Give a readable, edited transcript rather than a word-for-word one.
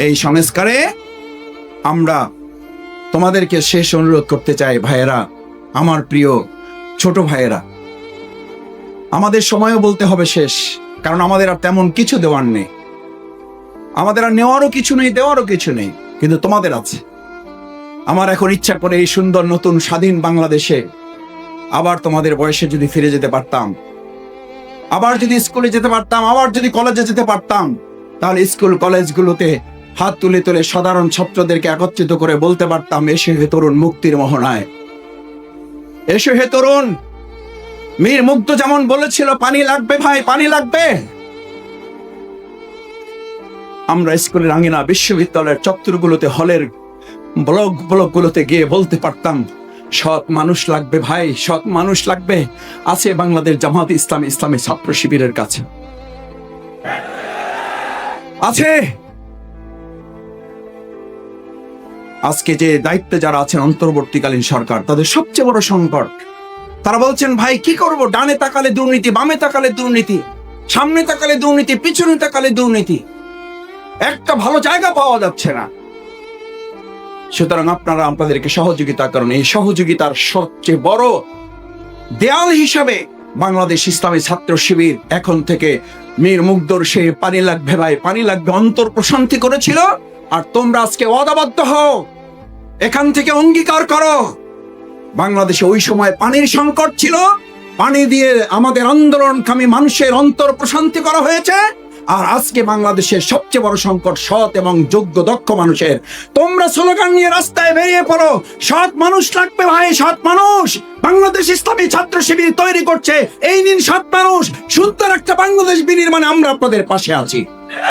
এই সংস্কারে আমরা তোমাদেরকে শেষ অনুরোধ করতে চাই ভাইয়েরা, আমার প্রিয় ছোট ভাইয়েরা, আমাদের সময়ও বলতে হবে শেষ, কারণ আমাদের আর তেমন কিছু দেওয়ার নেই, আমাদের আর নেওয়ারও কিছু নেই, দেওয়ারও কিছু নেই, কিন্তু তোমাদের আছে। আমার এখন ইচ্ছা করে এই সুন্দর নতুন স্বাধীন বাংলাদেশে আবার তোমাদের বয়সে যদি ফিরে যেতে পারতাম, আবার যদি স্কুলে যেতে পারতাম, আবার যদি কলেজে যেতে পারতাম, তাহলে স্কুল কলেজগুলোতে হাত তুলে তুলে সাধারণ ছাত্রদেরকে একত্রিত করে বলতে পারতাম, এসো হে তরুণ মুক্তির মোহনায়, এসো হে তরুণ। মীর মুগ্ধ যেমন বলেছিল, পানি লাগবে ভাই, পানি লাগবে। আমরা স্কুলের আঙিনা, বিশ্ববিদ্যালয়ের চত্বরগুলোতে, হলের ব্লকগুলোতে গিয়ে বলতে পারতাম, সৎ মানুষ লাগবে ভাই, সৎ মানুষ লাগবে। আছে বাংলাদেশ জামাত ইসলামী, ইসলামী ছাত্র শিবিরের কাছে আছে। আজকে যে দায়িত্বে যারা আছেন, অন্তর্বর্তীকালীন সরকার, তাদের সবচেয়ে বড় সংকট, তারা বলছেন ভাই কি করব, ডানে তাকালে দুর্নীতি, বামে তাকালে দুর্নীতি, সামনে তাকালে দুর্নীতি, পিছনে তাকালে দুর্নীতি, একটা ভালো জায়গা পাওয়া যাচ্ছে না। সুতরাং আপনারা আপনাদেরকে সহযোগিতা করেন। এই সহযোগিতার সবচেয়ে বড় দেয়াল হিসাবে বাংলাদেশ ইসলামী ছাত্র শিবির এখন থেকে মীর মুগ্ধর সে পানি লাগবে ভাই, পানি লাগবে অন্তর প্রশান্তি করেছিল। আর তোমরা আজকে ওয়াদাবদ্ধ হও, এখান থেকে অঙ্গীকার করো, বাংলাদেশে ওই সময় পানির সংকট ছিল, পানি দিয়ে আমাদের আন্দোলনকামী মানুষের অন্তর প্রশান্তি করা হয়েছে। আর আজকে বাংলাদেশের সবচেয়ে বড় সংকট সৎ এবং যোগ্য দক্ষ মানুষের। তোমরা স্লোগান নিয়ে রাস্তায় বেরিয়ে পড়ো, সৎ মানুষ লাগবে ভাই, সৎ মানুষ। বাংলাদেশ ইসলামী ছাত্র শিবির তৈরি করছে, এই দিন সৎ মানুষ, সুন্দর একটা বাংলাদেশ বিনির্মাণে আমরা আপনাদের পাশে আছি।